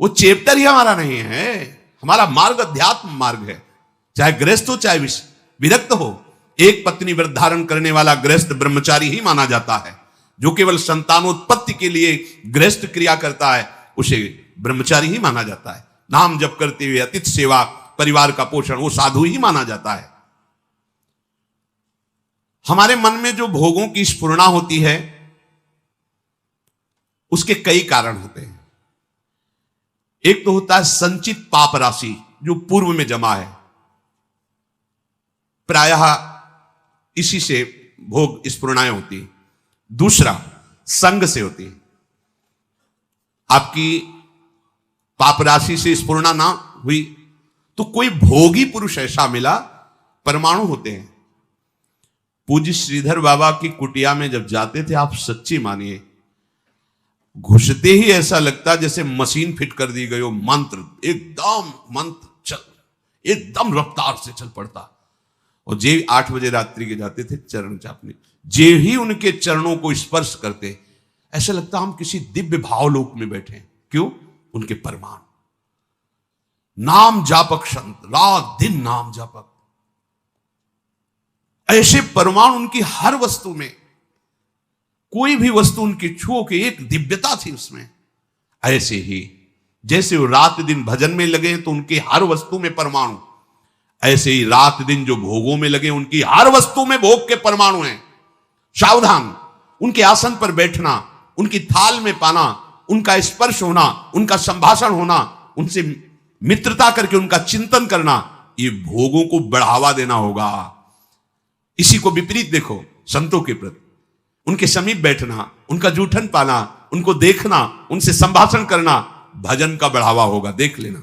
वो चैप्टर ही हमारा नहीं है। हमारा मार्ग अध्यात्म मार्ग है, चाहे गृहस्थ हो चाहे विरक्त हो। एक पत्नी व्रत धारण करने वाला गृहस्थ ब्रह्मचारी ही माना जाता है। जो केवल संतानोत्पत्ति के लिए गृहस्थ क्रिया करता है उसे ब्रह्मचारी ही माना जाता है। नाम जप करते हुए अतिथि सेवा, परिवार का पोषण, वो साधु ही माना जाता है। हमारे मन में जो भोगों की स्फुरणा होती है उसके कई कारण होते हैं। एक तो होता है संचित पाप राशि जो पूर्व में जमा है, प्रायः इसी से भोग स्फुरणाएं होती है। दूसरा संग से होती है। आपकी पाप राशि से स्फुरणा ना हुई तो कोई भोगी पुरुष ऐसा मिला, परमाणु होते हैं। पूज्य श्रीधर बाबा की कुटिया में जब जाते थे, आप सच्ची मानिए, घुसते ही ऐसा लगता जैसे मशीन फिट कर दी गई हो। मंत्र एकदम रफ्तार से चल पड़ता। और जे 8 बजे रात्रि के जाते थे चरण चापने, जे ही उनके चरणों को स्पर्श करते ऐसा लगता हम किसी दिव्य भावलोक में बैठे हैं। क्यों? उनके परमाणु। नाम जापक संत, रात दिन नाम जापक, ऐसे परमाणु उनकी हर वस्तु में, कोई भी वस्तु उनकी छुओ के एक दिव्यता थी उसमें। ऐसे ही जैसे वो रात दिन भजन में लगे तो उनकी हर वस्तु में परमाणु, ऐसे ही रात दिन जो भोगों में लगे उनकी हर वस्तु में भोग के परमाणु हैं। सावधान, उनके आसन पर बैठना, उनकी थाल में पाना, उनका स्पर्श होना, उनका संभाषण होना, उनसे मित्रता करके उनका चिंतन करना, ये भोगों को बढ़ावा देना होगा। इसी को विपरीत देखो संतों के प्रति, उनके समीप बैठना, उनका जूठन पाना, उनको देखना, उनसे संभाषण करना भजन का बढ़ावा होगा। देख लेना।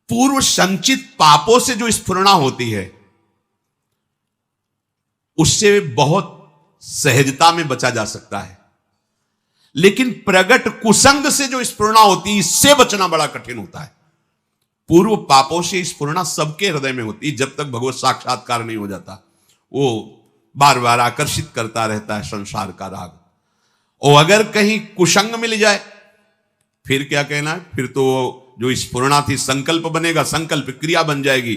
पूर्व संचित पापों से जो स्फुरणा होती है उससे बहुत सहजता में बचा जा सकता है, लेकिन प्रगट कुसंग से जो स्फुरणा होती है इससे बचना बड़ा कठिन होता है। पूर्व पापों से स्फुरणा सबके हृदय में होती है जब तक भगवत साक्षात्कार नहीं हो जाता। वो बार बार आकर्षित करता रहता है संसार का राग। और अगर कहीं कुसंग मिल जाए फिर क्या कहना है, फिर तो जो स्फुरणा थी संकल्प बनेगा, संकल्प क्रिया बन जाएगी,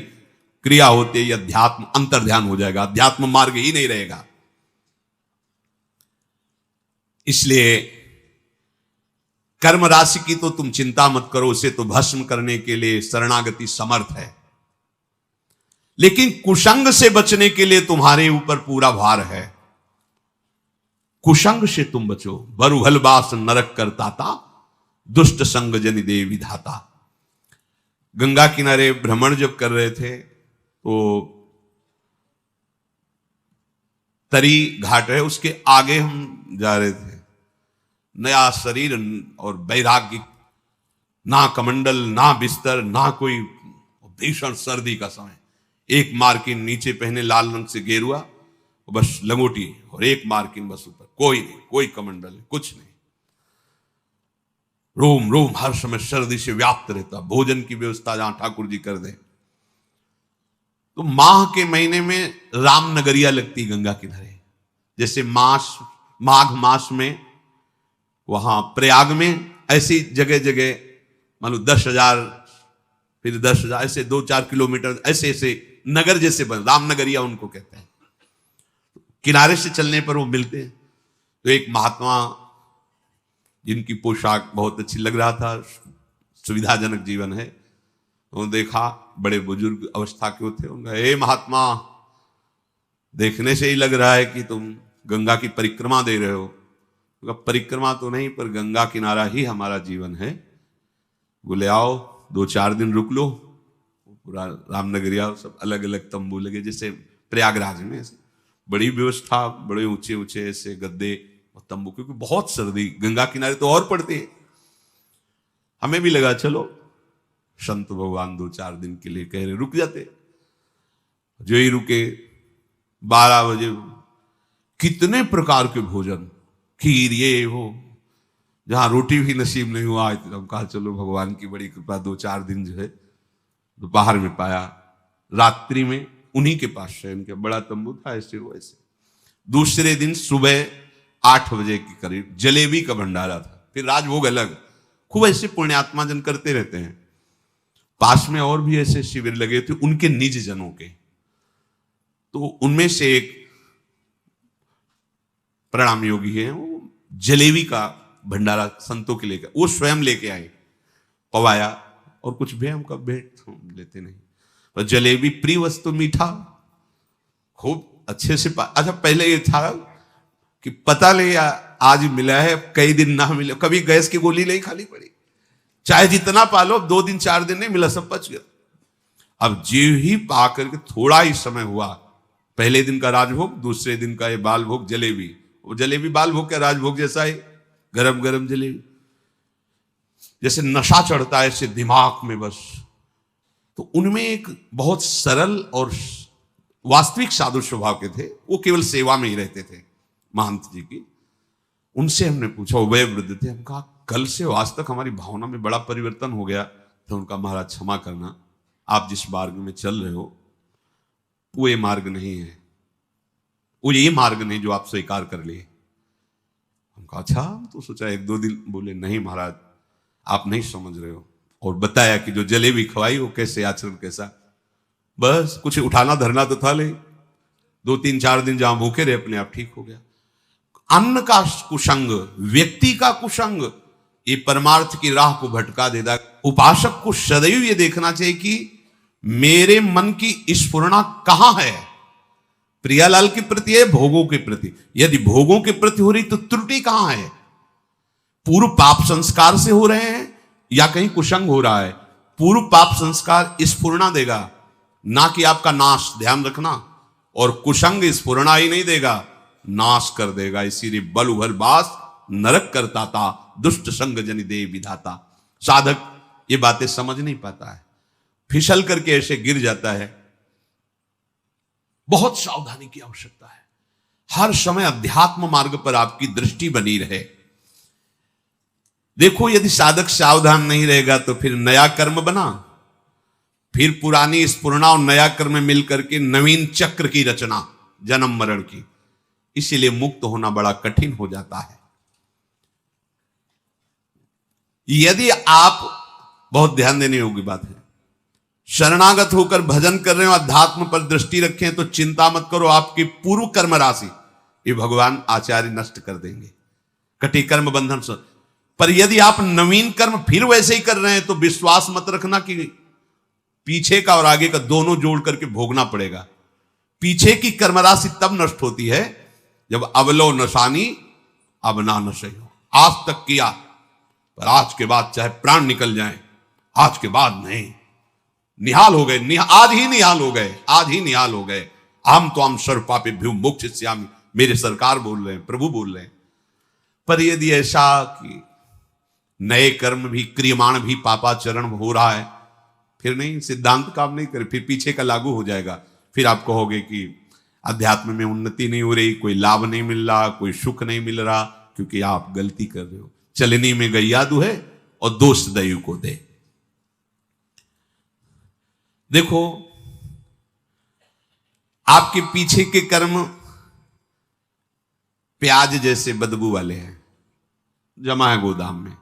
क्रिया होते ही अध्यात्म अंतर ध्यान हो जाएगा, अध्यात्म मार्ग ही नहीं रहेगा। इसलिए कर्म राशि की तो तुम चिंता मत करो, उसे तो भस्म करने के लिए शरणागति समर्थ है, लेकिन कुसंग से बचने के लिए तुम्हारे ऊपर पूरा भार है। कुसंग से तुम बचो। बरुहल बास नरक करताता, दुष्ट संग जनि दे विधाता। गंगा किनारे भ्रमण जब कर रहे थे तो तरी घाट है, उसके आगे हम जा रहे थे। नया शरीर और वैराग्य, ना कमंडल, ना बिस्तर, ना कोई, भीषण सर्दी का समय। एक मार्किन नीचे पहने लाल रंग से गेरुआ, बस लंगोटी, और एक मार्किन बस ऊपर, कोई नहीं, कोई कमंडल नहीं, कुछ नहीं। रोम रोम हर समय सर्दी से व्याप्त रहता। भोजन की व्यवस्था जहां ठाकुर जी कर दे। तो माह के महीने में रामनगरिया लगती गंगा किनारे, जैसे माघ मास में वहां प्रयाग में, ऐसी जगह जगह मान लो 10,000 फिर 10,000 ऐसे 2-4 किलोमीटर ऐसे ऐसे नगर जैसे बन, रामनगरिया उनको कहते हैं। किनारे से चलने पर वो मिलते हैं। तो एक महात्मा जिनकी पोशाक बहुत अच्छी लग रहा था, सुविधाजनक जीवन है, तो देखा, बड़े बुजुर्ग अवस्था के थे। उनका, हे महात्मा, देखने से ही लग रहा है कि तुम गंगा की परिक्रमा दे रहे हो। उनका, परिक्रमा तो नहीं, पर गंगा किनारा ही हमारा जीवन है। बोले आओ 2-4 दिन रुक लो। पूरा रामनगरिया सब अलग अलग तंबू लगे जैसे प्रयागराज में, बड़ी व्यवस्था, बड़े ऊंचे ऊंचे ऐसे गद्दे और तंबू, क्योंकि बहुत सर्दी गंगा किनारे तो और पड़ती है। हमें भी लगा चलो संत भगवान 2-4 दिन के लिए कह रहे, रुक जाते। जो ही रुके 12 बजे कितने प्रकार के भोजन, खीर, ये वो, जहां रोटी भी नसीब नहीं हुआ। हम कहा चलो भगवान की बड़ी कृपा, 2-4 दिन जो है दोपहर में पाया। रात्रि में उन्हीं के पास शयन किया, बड़ा तंबू था, ऐसे वैसे। दूसरे दिन सुबह 8 बजे के करीब जलेबी का भंडारा था। फिर राजभोग अलग। खूब ऐसे पुण्यात्मा जन करते रहते हैं। पास में और भी ऐसे शिविर लगे थे उनके निज जनों के, तो उनमें से एक प्रणाम योगी है, वो जलेबी का भंडारा संतों के लेकर, वो स्वयं लेके आए, पवाया और कुछ भी हमका भेंट लेते नहीं, पर जलेबी प्रिय वस्तु, मीठा खूब अच्छे से अच्छा पहले ये था कि पता नहीं आज मिला है कई दिन ना मिले, कभी गैस की गोली नहीं खानी पड़ी, चाहे जितना पालो 2 दिन 4 दिन नहीं मिला, सब बच गया। अब जीव ही पा करके थोड़ा ही समय हुआ, पहले दिन का राजभोग, दूसरे दिन का ये बाल भोग जलेबी, वो जलेबी बाल भोग का राजभोग जैसा है, गरम गरम जलेबी, जैसे नशा चढ़ता है ऐसे दिमाग में बस। तो उनमें एक बहुत सरल और वास्तविक साधु स्वभाव के थे, वो केवल सेवा में ही रहते थे महंत जी की। उनसे हमने पूछा, वह वृद्ध थे, हम कहा कल से आज तक हमारी भावना में बड़ा परिवर्तन हो गया। तो उनका महाराज क्षमा करना, आप जिस मार्ग में चल रहे हो वो ये मार्ग नहीं है, वो ये मार्ग नहीं जो आप स्वीकार कर लिए। हम कहा अच्छा, तो सोचा 1-2 दिन, बोले नहीं महाराज आप नहीं समझ रहे हो, और बताया कि जो जलेबी खवाई वो कैसे आचरण कैसा, बस कुछ उठाना धरना तो था ले, 2-3-4 दिन जहां भूखे रहे अपने आप ठीक हो गया। अन्न का कुसंग, व्यक्ति का कुसंग, ये परमार्थ की राह को भटका देता। उपासक को सदैव ये देखना चाहिए कि मेरे मन की स्फुरना कहां है, प्रियालाल के प्रति है, भोगों के प्रति। यदि भोगों के प्रति हो रही तो त्रुटि कहां है, पूर्व पाप संस्कार से हो रहे हैं या कहीं कुसंग हो रहा है। पूर्व पाप संस्कार स्फुरना देगा, ना कि आपका नाश, ध्यान रखना, और कुसंग स्फुरना ही नहीं देगा, नाश कर देगा। इसीलिए बल उभर बास नरक करता था, दुष्ट संग जनि दे विधाता। साधक ये बातें समझ नहीं पाता है, फिसल करके ऐसे गिर जाता है। बहुत सावधानी की आवश्यकता है, हर समय अध्यात्म मार्ग पर आपकी दृष्टि बनी रहे। देखो यदि साधक सावधान नहीं रहेगा तो फिर नया कर्म बना, फिर पुरानी स्फुरना और नया कर्म मिलकर के नवीन चक्र की रचना, जन्म मरण की। इसीलिए मुक्त होना बड़ा कठिन हो जाता है। यदि आप, बहुत ध्यान देने योग्य बात है, शरणागत होकर भजन कर रहे हो, अध्यात्म पर दृष्टि रखें, तो चिंता मत करो, आपकी पूर्व कर्म राशि ये भगवान आचार्य नष्ट कर देंगे, कटी कर्म बंधन से। पर यदि आप नवीन कर्म फिर वैसे ही कर रहे हैं तो विश्वास मत रखना कि पीछे का और आगे का दोनों जोड़ करके भोगना पड़ेगा। पीछे की कर्म राशि तब नष्ट होती है जब अवलो नशानी अब ना नशे हो। आज तक किया पर आज के बाद चाहे प्राण निकल जाए, आज के बाद नहीं, निहाल हो गए, आज ही निहाल हो गए, आज ही निहाल हो गए। हम तो हम सर्व पापेभ्यो मोक्षयिष्यामि, मेरे सरकार बोल रहे हैं, प्रभु बोल रहे हैं। पर यदि ऐसा कि नए कर्म भी क्रियमाण भी पापाचरण हो रहा है, फिर नहीं, सिद्धांत काम नहीं करे, फिर पीछे का लागू हो जाएगा। फिर आप कहोगे कि अध्यात्म में उन्नति नहीं हो रही, कोई लाभ नहीं मिल रहा, कोई सुख नहीं मिल रहा, क्योंकि आप गलती कर रहे हो। चलनी में गैया दुहे और दोष दैव को दे। देखो आपके पीछे के कर्म प्याज जैसे बदबू वाले हैं, जमा है गोदाम में।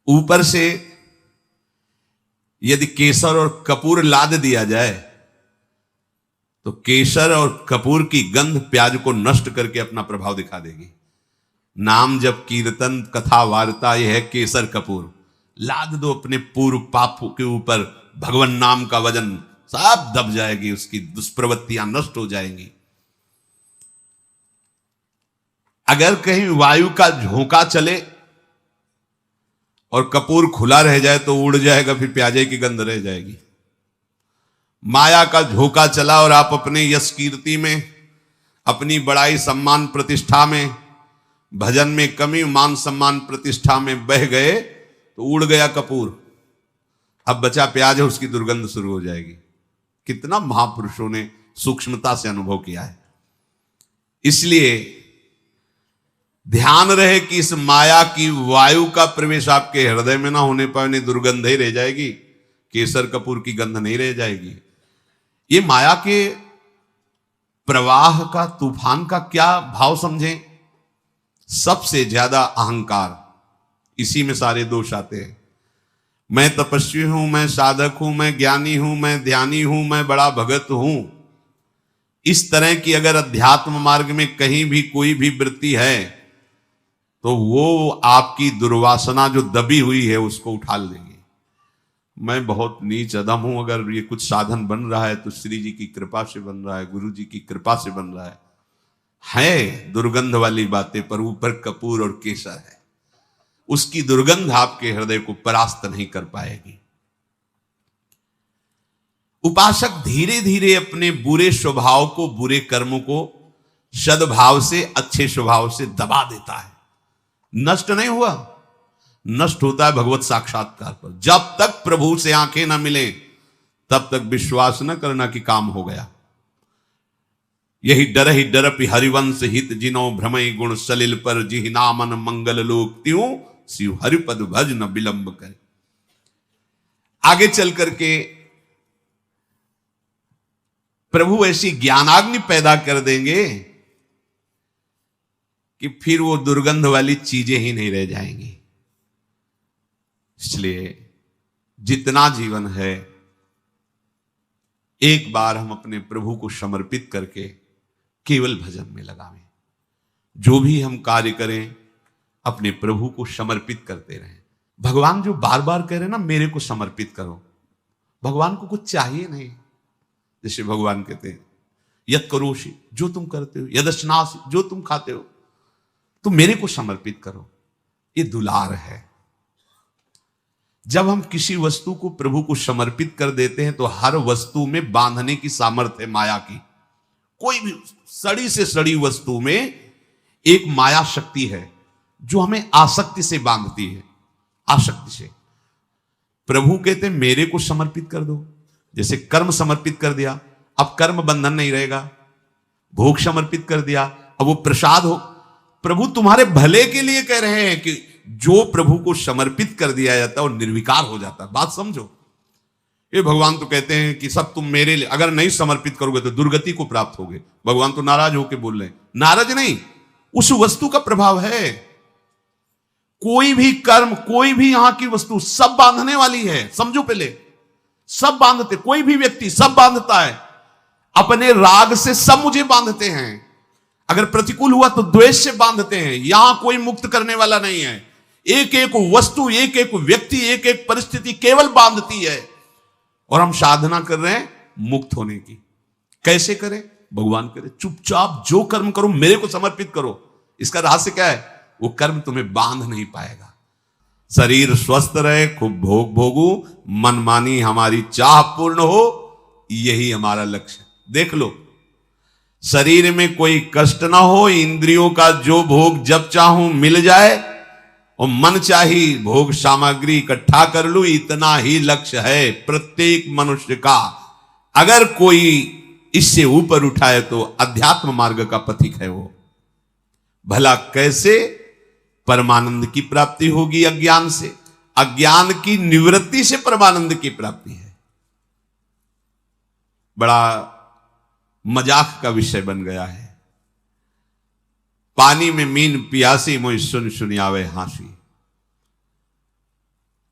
ऊपर से यदि केसर और कपूर लाद दिया जाए तो केसर और कपूर की गंध प्याज को नष्ट करके अपना प्रभाव दिखा देगी। नाम जब कीर्तन कथा वार्ता यह है केसर कपूर, लाद दो अपने पूर्व पाप के ऊपर, भगवान नाम का वजन सब दब जाएगी, उसकी दुष्प्रवृत्तियां नष्ट हो जाएंगी। अगर कहीं वायु का झोंका चले और कपूर खुला रह जाए तो उड़ जाएगा, फिर प्याजे की गंध रह जाएगी। माया का झोंका चला और आप अपने यश कीर्ति में, अपनी बड़ाई सम्मान प्रतिष्ठा में, भजन में कमी, मान सम्मान प्रतिष्ठा में बह गए तो उड़ गया कपूर, अब बचा प्याज है, उसकी दुर्गंध शुरू हो जाएगी। कितना महापुरुषों ने सूक्ष्मता से अनुभव किया है। इसलिए ध्यान रहे कि इस माया की वायु का प्रवेश आपके हृदय में ना होने पाए, नहीं दुर्गंध ही रह जाएगी, केसर कपूर की गंध नहीं रह जाएगी। ये माया के प्रवाह का, तूफान का क्या भाव समझें? सबसे ज्यादा अहंकार, इसी में सारे दोष आते हैं। मैं तपस्वी हूं, मैं साधक हूं, मैं ज्ञानी हूं, मैं ध्यानी हूं, मैं बड़ा भगत हूं। इस तरह की अगर अध्यात्म मार्ग में कहीं भी कोई भी वृत्ति है तो वो आपकी दुर्वासना जो दबी हुई है उसको उठाल देगी। मैं बहुत नीच अधम हूं, अगर ये कुछ साधन बन रहा है तो श्री जी की कृपा से बन रहा है, गुरु जी की कृपा से बन रहा है दुर्गंध वाली बातें, पर ऊपर कपूर और केसर है। उसकी दुर्गंध आपके हृदय को परास्त नहीं कर पाएगी। उपासक धीरे धीरे अपने बुरे स्वभाव को, बुरे कर्मों को सद्भाव से, अच्छे स्वभाव से दबा देता है। नष्ट नहीं हुआ, नष्ट होता है भगवत साक्षात्कार पर। जब तक प्रभु से आंखें ना मिले तब तक विश्वास न करना कि काम हो गया। यही डरपि हरिवंश हित जिनो भ्रमय गुण सलिल पर, जिहि नामन मंगल लोक त्यों शिव हरिपद भज न विलंब करे। आगे चल करके प्रभु ऐसी ज्ञानाग्नि पैदा कर देंगे कि फिर वो दुर्गंध वाली चीजें ही नहीं रह जाएंगी। इसलिए जितना जीवन है एक बार हम अपने प्रभु को समर्पित करके केवल भजन में लगावें। जो भी हम कार्य करें अपने प्रभु को समर्पित करते रहें। भगवान जो बार बार कह रहे हैं ना, मेरे को समर्पित करो, भगवान को कुछ चाहिए नहीं। जैसे भगवान कहते हैं यद करोषि, जो तुम करते हो, यदश्नासि, जो तुम खाते हो, तो मेरे को समर्पित करो। ये दुलार है। जब हम किसी वस्तु को प्रभु को समर्पित कर देते हैं तो हर वस्तु में बांधने की सामर्थ्य है माया की। कोई भी सड़ी से सड़ी वस्तु में एक माया शक्ति है जो हमें आसक्ति से बांधती है। आसक्ति से प्रभु कहते हैं मेरे को समर्पित कर दो। जैसे कर्म समर्पित कर दिया, अब कर्म बंधन नहीं रहेगा। भोग समर्पित कर दिया, अब वो प्रसाद हो। प्रभु तुम्हारे भले के लिए कह रहे हैं कि जो प्रभु को समर्पित कर दिया जाता है वो निर्विकार हो जाता है। बात समझो। ये भगवान तो कहते हैं कि सब तुम मेरे लिए, अगर नहीं समर्पित करोगे तो दुर्गति को प्राप्त होगे। भगवान तो नाराज होकर बोल रहे हैं। नाराज नहीं, उस वस्तु का प्रभाव है। कोई भी कर्म, कोई भी यहां की वस्तु सब बांधने वाली है। समझो पहले, सब बांधते, कोई भी व्यक्ति सब बांधता है। अपने राग से सब मुझे बांधते हैं। अगर प्रतिकूल हुआ तो द्वेष से बांधते हैं। यहां कोई मुक्त करने वाला नहीं है। एक एक वस्तु, एक एक व्यक्ति, एक एक परिस्थिति केवल बांधती है। और हम साधना कर रहे हैं मुक्त होने की। कैसे करें? भगवान करे चुपचाप जो कर्म करो मेरे को समर्पित करो। इसका रहस्य क्या है? वो कर्म तुम्हें बांध नहीं पाएगा। शरीर स्वस्थ रहे, खूब भोग भोगू, मनमानी हमारी चाह पूर्ण हो, यही हमारा लक्ष्य। देख लो, शरीर में कोई कष्ट ना हो, इंद्रियों का जो भोग जब चाहूं मिल जाए और मन चाही भोग सामग्री इकट्ठा कर लूं, इतना ही लक्ष्य है प्रत्येक मनुष्य का। अगर कोई इससे ऊपर उठाए तो अध्यात्म मार्ग का पथिक है वो। भला कैसे परमानंद की प्राप्ति होगी? अज्ञान से। अज्ञान की निवृत्ति से परमानंद की प्राप्ति है। बड़ा मजाक का विषय बन गया है। पानी में मीन पियासी, मोहि सुन सुनियावे हासी।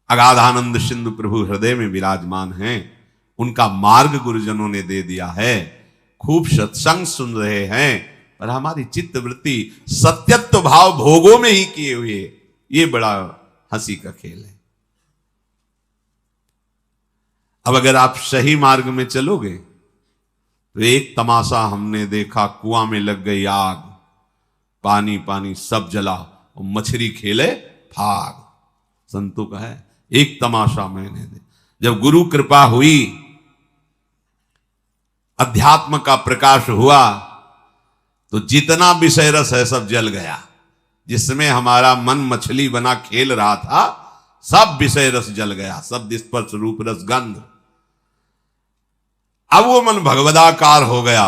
अगाधानंद सिंधु प्रभु हृदय में विराजमान हैं। उनका मार्ग गुरुजनों ने दे दिया है। खूब सत्संग सुन रहे हैं, पर हमारी चित्त वृत्ति सत्यत्व भाव भोगों में ही किए हुए। ये बड़ा हंसी का खेल है। अब अगर आप सही मार्ग में चलोगे तो एक तमाशा हमने देखा, कुआं में लग गई आग, पानी पानी सब जला और मछली खेले फाग। संतों का है एक तमाशा मैंने देखा। जब गुरु कृपा हुई, अध्यात्म का प्रकाश हुआ, तो जितना विषय रस है सब जल गया। जिसमें हमारा मन मछली बना खेल रहा था, सब विषय रस जल गया। शब्द स्पर्श रूप रस गंध। अब वो मन भगवदाकार हो गया।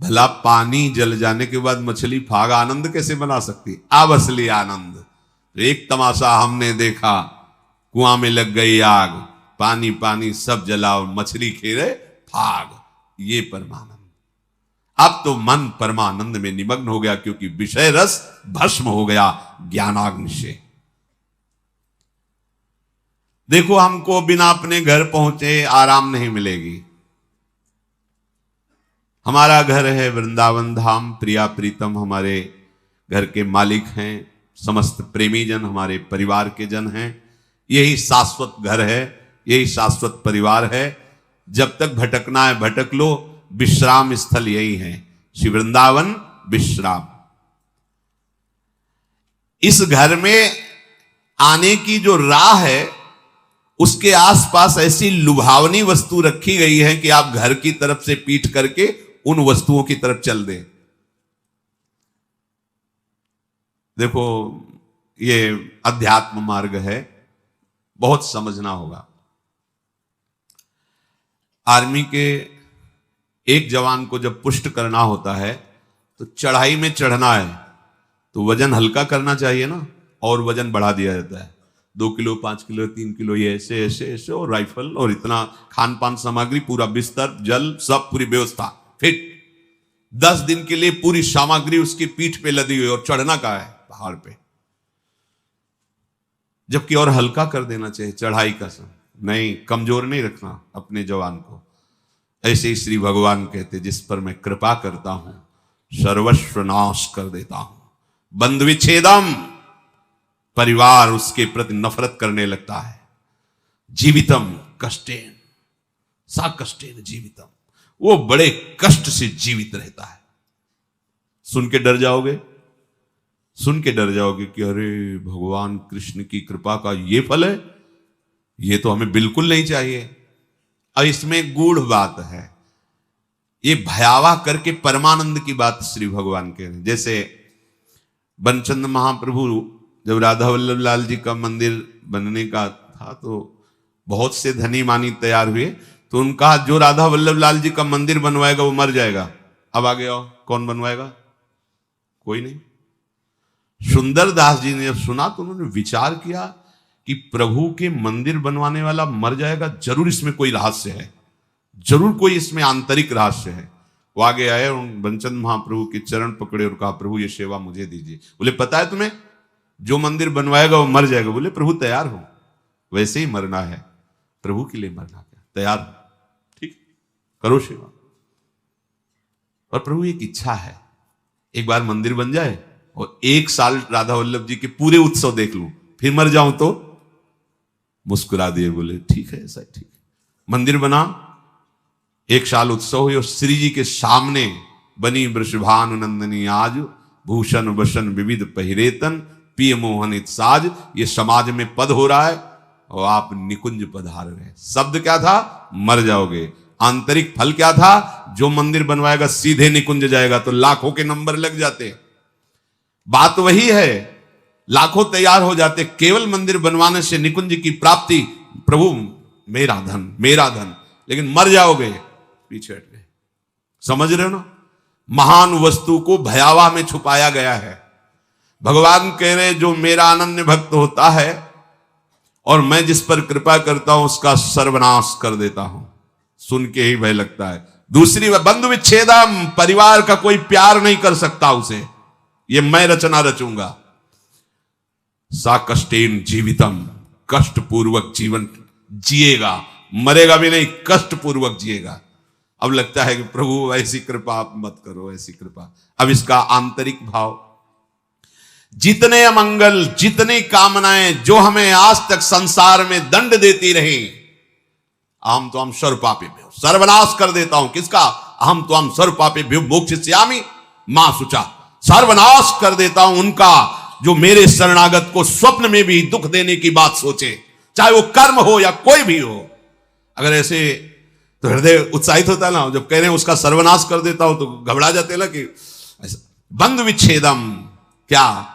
भला पानी जल जाने के बाद मछली फाग आनंद कैसे बना सकती? अब असली आनंद। तो एक तमाशा हमने देखा, कुआं में लग गई आग, पानी पानी सब जला और मछली खेले फाग। ये परमानंद। अब तो मन परमानंद में निमग्न हो गया, क्योंकि विषय रस भस्म हो गया ज्ञानाग्नि से। देखो, हमको बिना अपने घर पहुंचे आराम नहीं मिलेगी। हमारा घर है वृंदावन धाम, प्रिया प्रीतम हमारे घर के मालिक हैं, समस्त प्रेमी जन हमारे परिवार के जन हैं। यही शाश्वत घर है, यही शाश्वत परिवार है। जब तक भटकना है भटक लो, विश्राम स्थल यही है, श्री वृंदावन विश्राम। इस घर में आने की जो राह है, उसके आसपास ऐसी लुभावनी वस्तु रखी गई है कि आप घर की तरफ से पीठ करके उन वस्तुओं की तरफ चल दें। देखो, ये अध्यात्म मार्ग है, बहुत समझना होगा। आर्मी के एक जवान को जब पुष्ट करना होता है तो चढ़ाई में चढ़ना है तो वजन हल्का करना चाहिए ना, और वजन बढ़ा दिया जाता है। 2 किलो, 5 किलो, 3 किलो, ये ऐसे ऐसे ऐसे, और राइफल और इतना खान पान सामग्री, पूरा बिस्तर, जल, सब पूरी व्यवस्था फिट। 10 दिन के लिए पूरी सामग्री उसकी पीठ पे लदी हुई, और चढ़ना का है पहाड़ पे। जबकि और हल्का कर देना चाहिए चढ़ाई का समय, नहीं, कमजोर नहीं रखना अपने जवान को। ऐसे ही श्री भगवान कहते, जिस पर मैं कृपा करता हूं सर्वस्व नाश कर देता हूं। बंधु विच्छेदम, परिवार उसके प्रति नफरत करने लगता है। जीवितम कष्टेन, सा कष्टेन जीवितम, वो बड़े कष्ट से जीवित रहता है। सुन के डर जाओगे, सुन के डर जाओगे कि अरे भगवान कृष्ण की कृपा का ये फल है, ये तो हमें बिल्कुल नहीं चाहिए। और इसमें गूढ़ बात है, ये भयावह करके परमानंद की बात श्री भगवान कह रहे हैं। जैसे बनचंद महाप्रभु जब राधा वल्लभ लाल जी का मंदिर बनने का था तो बहुत से धनी मानी तैयार हुए, तो उनका जो राधा वल्लभ लाल जी का मंदिर बनवाएगा वो मर जाएगा। अब आगे आओ, कौन बनवाएगा? कोई नहीं। सुंदर दास जी ने जब सुना तो उन्होंने विचार किया कि प्रभु के मंदिर बनवाने वाला मर जाएगा, जरूर इसमें कोई रहस्य है, जरूर कोई इसमें आंतरिक रहस्य है। वो आगे आए और बनचंद महाप्रभु के चरण पकड़े और कहा, प्रभु ये सेवा मुझे दीजिए। बोले, पता है तुम्हें, जो मंदिर बनवाएगा वो मर जाएगा। बोले, प्रभु तैयार हो, वैसे ही मरना है, प्रभु के लिए मरना, क्या तैयार हो? ठीक, करो सेवा। और प्रभु एक इच्छा है, एक बार मंदिर बन जाए और 1 साल राधा वल्लभ जी के पूरे उत्सव देख लूं, फिर मर जाऊं तो। मुस्कुरा दिए, बोले ठीक है, ऐसा ठीक है। मंदिर बना, 1 साल उत्सव हुई और श्री जी के सामने बनी वृषभानु नंदनी आज, भूषण वसन विविध पहिरेतन, पिय मोहनित साज। ये समाज में पद हो रहा है और आप निकुंज पधार रहे। शब्द क्या था? मर जाओगे। आंतरिक फल क्या था? जो मंदिर बनवाएगा सीधे निकुंज जाएगा, तो लाखों के नंबर लग जाते। बात वही है, लाखों तैयार हो जाते, केवल मंदिर बनवाने से निकुंज की प्राप्ति। प्रभु मेरा धन, मेरा धन, लेकिन मर जाओगे, पीछे हट गए। समझ रहे हो ना? महान वस्तु को भयावह में छुपाया गया है। भगवान कह रहे, जो मेरा अनन्य भक्त होता है और मैं जिस पर कृपा करता हूं उसका सर्वनाश कर देता हूं। सुन के ही भय लगता है। दूसरी बात, बंधु विच्छेदम, परिवार का कोई प्यार नहीं कर सकता उसे, ये मैं रचना रचूंगा। सा कष्टेन जीवितम, कष्ट पूर्वक जीवन जिएगा, मरेगा भी नहीं, कष्ट पूर्वक जिएगा। अब लगता है कि प्रभु ऐसी कृपा आप मत करो, ऐसी कृपा। अब इसका आंतरिक भाव, जितने अमंगल, जितनी कामनाएं जो हमें आज तक संसार में दंड देती रही, अहम तो हम सर्वपापेभ्यो, सर्वनाश कर देता हूं। किसका? अहम तो हम सर्वपापेभ्यो मोक्षयिष्यामि मां शुचा, सर्वनाश कर देता हूं उनका जो मेरे शरणागत को स्वप्न में भी दुख देने की बात सोचे, चाहे वो कर्म हो या कोई भी हो। अगर ऐसे तो हृदय उत्साहित होता है ना, जब कह रहे हैं उसका सर्वनाश कर देता हूं तो घबरा जाते हैं ना कि बंधु विच्छेदम, क्या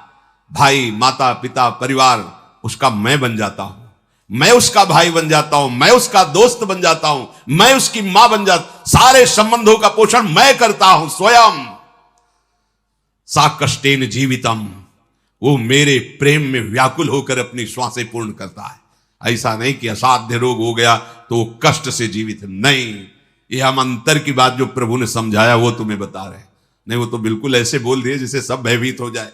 भाई, माता, पिता, परिवार, उसका मैं बन जाता हूं, मैं उसका भाई बन जाता हूं, मैं उसका दोस्त बन जाता हूं, मैं उसकी मां बन जाता, सारे संबंधों का पोषण मैं करता हूं स्वयं। सा कष्टेन जीवितम, वो मेरे प्रेम में व्याकुल होकर अपनी श्वासें पूर्ण करता है। ऐसा नहीं कि असाध्य रोग हो गया तो वो कष्ट से जीवित है, नहीं। ये हम अंतर की बात जो प्रभु ने समझाया वो तुम्हें बता रहे हैं। नहीं, वो तो बिल्कुल ऐसे बोल दिए जिससे सब भयभीत हो जाए।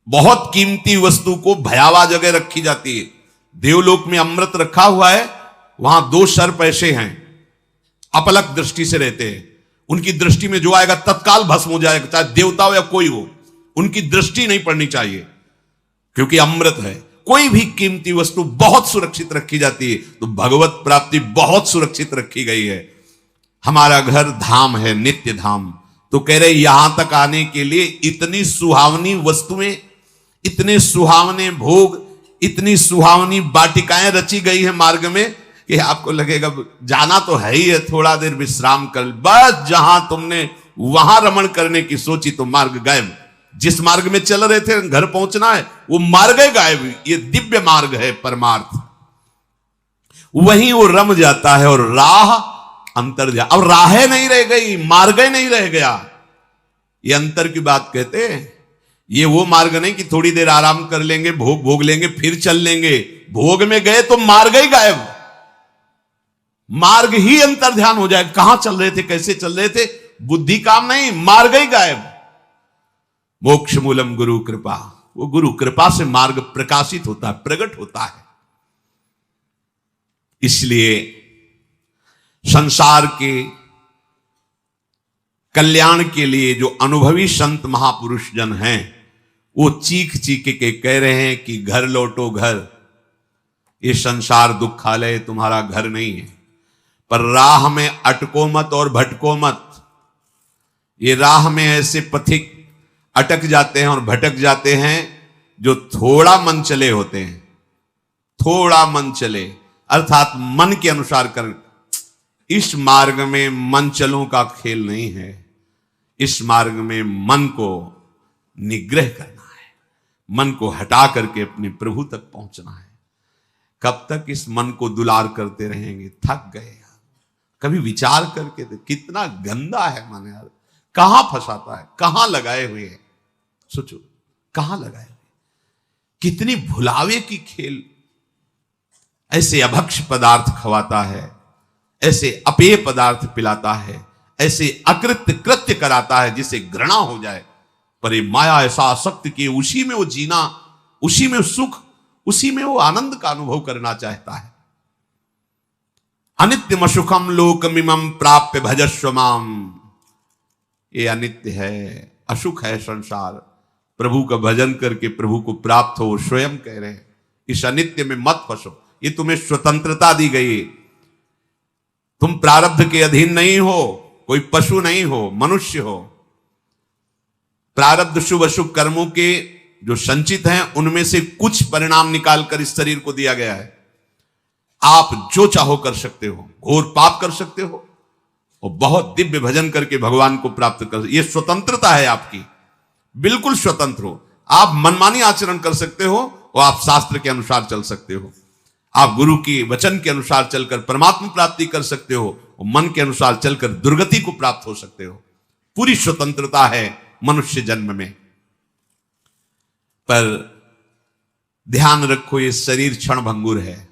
बहुत कीमती वस्तु को भयावह जगह रखी जाती है, देवलोक में अमृत रखा हुआ है, वहां दो सर्प ऐसे हैं, अपलक दृष्टि से रहते हैं। उनकी दृष्टि में जो आएगा तत्काल भस्म हो जाएगा, चाहे देवता हो या कोई हो, उनकी दृष्टि नहीं पड़नी चाहिए, क्योंकि अमृत है। कोई भी कीमती वस्तु बहुत सुरक्षित रखी जाती है, तो भगवत प्राप्ति बहुत सुरक्षित रखी गई है। हमारा घर धाम है, नित्य धाम, तो कह रहे यहां तक आने के लिए इतनी सुहावनी वस्तुएं, इतने सुहावने भोग, इतनी सुहावनी वाटिकाएं रची गई है मार्ग में कि आपको लगेगा जाना तो है ही है, थोड़ा देर विश्राम कर, बस जहां तुमने वहां रमण करने की सोची तो मार्ग गायब। जिस मार्ग में चल रहे थे घर पहुंचना है, वो मार्ग ही गायब। ये दिव्य मार्ग है परमार्थ, वहीं वो रम जाता है और राह अंतर जा, अब राहें नहीं रह गई, मार्ग ही नहीं रह गया। ये अंतर की बात कहते हैं। ये वो मार्ग नहीं कि थोड़ी देर आराम कर लेंगे, भोग भोग लेंगे, फिर चल लेंगे। भोग में गए तो मार्ग ही गायब, मार्ग ही अंतर ध्यान हो जाए। कहां चल रहे थे, कैसे चल रहे थे, बुद्धि काम नहीं, मार्ग ही गायब। मोक्ष मूलम गुरु कृपा, वो गुरु कृपा से मार्ग प्रकाशित होता है, प्रकट होता है। इसलिए संसार के कल्याण के लिए जो अनुभवी संत महापुरुष जन हैं, वो चीख चीख के कह रहे हैं कि घर लौटो घर, ये संसार दुखालय तुम्हारा घर नहीं है। पर राह में अटको मत और भटको मत। ये राह में ऐसे पथिक अटक जाते हैं और भटक जाते हैं जो थोड़ा मन चले होते हैं। थोड़ा मन चले अर्थात मन के अनुसार कर। इस मार्ग में मन चलों का खेल नहीं है, इस मार्ग में मन को निग्रह करना है, मन को हटा करके अपने प्रभु तक पहुंचना है। कब तक इस मन को दुलार करते रहेंगे, थक गए। कभी विचार करके दे, कितना गंदा है मन यार, कहां फंसाता है, कहां लगाए हुए है। सोचो कहां लगाए हुए, कितनी भुलावे की खेल। ऐसे अभक्ष पदार्थ खवाता है, ऐसे अपेय पदार्थ पिलाता है, ऐसे अकृत्य कृत्य कराता है जिसे घृणा हो जाए। पर ये माया ऐसा आसक्त कि उसी में वो जीना, उसी में सुख, उसी में वो आनंद का अनुभव करना चाहता है। अनित्यम सुखम लोकमिमं प्राप्य भजस्व माम। ये अनित्य है, असुख है संसार। प्रभु का भजन करके प्रभु को प्राप्त हो, स्वयं कह रहे हैं इस अनित्य में मत फंसो। ये तुम्हें स्वतंत्रता दी गई, तुम प्रारब्ध के अधीन नहीं हो, कोई पशु नहीं हो, मनुष्य हो। प्रारब्ध शुभ अशुभ कर्मों के जो संचित हैं उनमें से कुछ परिणाम निकालकर इस शरीर को दिया गया है। आप जो चाहो कर सकते हो, घोर पाप कर सकते हो और बहुत दिव्य भजन करके भगवान को प्राप्त कर, यह स्वतंत्रता है आपकी, बिल्कुल स्वतंत्र हो। आप मनमानी आचरण कर सकते हो और आप शास्त्र के अनुसार चल सकते हो। आप गुरु के वचन के अनुसार चलकर परमात्मा प्राप्ति कर सकते हो और मन के अनुसार चलकर दुर्गति को प्राप्त हो सकते हो। पूरी स्वतंत्रता है मनुष्य जन्म में। पर ध्यान रखो, ये शरीर क्षण भंगुर है,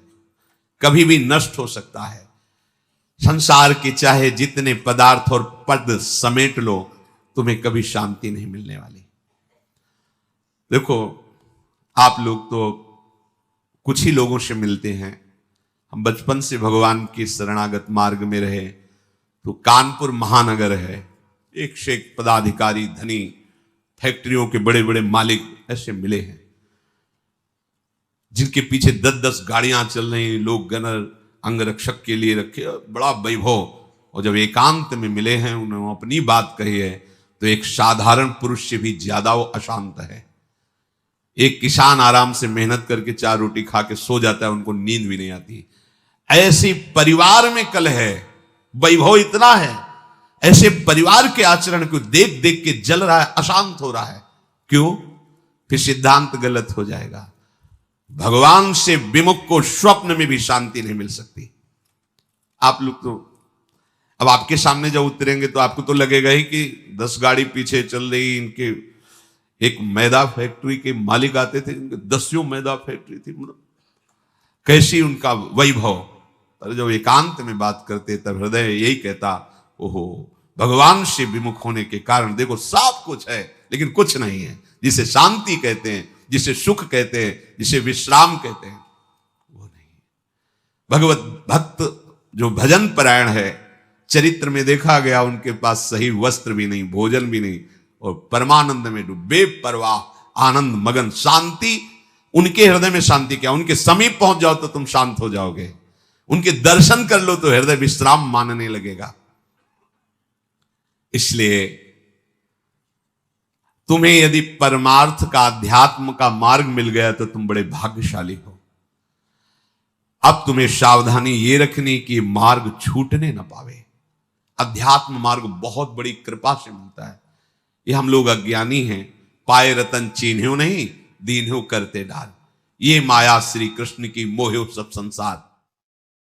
कभी भी नष्ट हो सकता है। संसार के चाहे जितने पदार्थ और पद समेट लो, तुम्हें कभी शांति नहीं मिलने वाली। देखो आप लोग तो कुछ ही लोगों से मिलते हैं। हम बचपन से भगवान के शरणागत मार्ग में रहे, तो कानपुर महानगर है, एक से एक पदाधिकारी, धनी, फैक्ट्रियों के बड़े बड़े मालिक ऐसे मिले हैं, जिनके पीछे 10-10 गाड़ियां चल रही, लोग गनर अंगरक्षक के लिए रखे, बड़ा वैभव। और जब एकांत में मिले हैं, उन्होंने अपनी बात कही है, तो एक साधारण पुरुष से भी ज्यादा वो अशांत है। एक किसान आराम से मेहनत करके 4 रोटी खा के सो जाता है, उनको नींद भी नहीं आती। ऐसी परिवार में कल है, वैभव इतना है, ऐसे परिवार के आचरण को देख देख के जल रहा है, अशांत हो रहा है। क्यों? फिर सिद्धांत गलत हो जाएगा। भगवान से विमुख को स्वप्न में भी शांति नहीं मिल सकती। आप लोग तो अब आपके सामने जब उतरेंगे तो आपको तो लगेगा ही कि 10 गाड़ी पीछे चल रही। इनके एक मैदा फैक्ट्री के मालिक आते थे, इनके 10 मैदा फैक्ट्री थी, कैसी उनका वैभव। पर जब एकांत में बात करते तब हृदय यही कहता, ओहो, भगवान से विमुख होने के कारण देखो सब कुछ है लेकिन कुछ नहीं है। जिसे शांति कहते हैं, जिसे सुख कहते हैं, जिसे विश्राम कहते हैं, भगवत भक्त जो भजन परायण है, चरित्र में देखा गया उनके पास सही वस्त्र भी नहीं, भोजन भी नहीं, और परमानंद में डूबे परवाह आनंद मगन, शांति उनके हृदय में। शांति क्या, उनके समीप पहुंच जाओ तो तुम शांत हो जाओगे, उनके दर्शन कर लो तो हृदय विश्राम मानने लगेगा। इसलिए तुम्हें यदि परमार्थ का, अध्यात्म का मार्ग मिल गया तो तुम बड़े भाग्यशाली हो। अब तुम्हें सावधानी ये रखनी कि मार्ग छूटने ना पावे। अध्यात्म मार्ग बहुत बड़ी कृपा से मिलता है। ये हम लोग अज्ञानी हैं, पाए रतन चीन्ह्यो नहीं, दीन्ह्यो करते डाल। ये माया श्री कृष्ण की, मोह्यो सब संसार।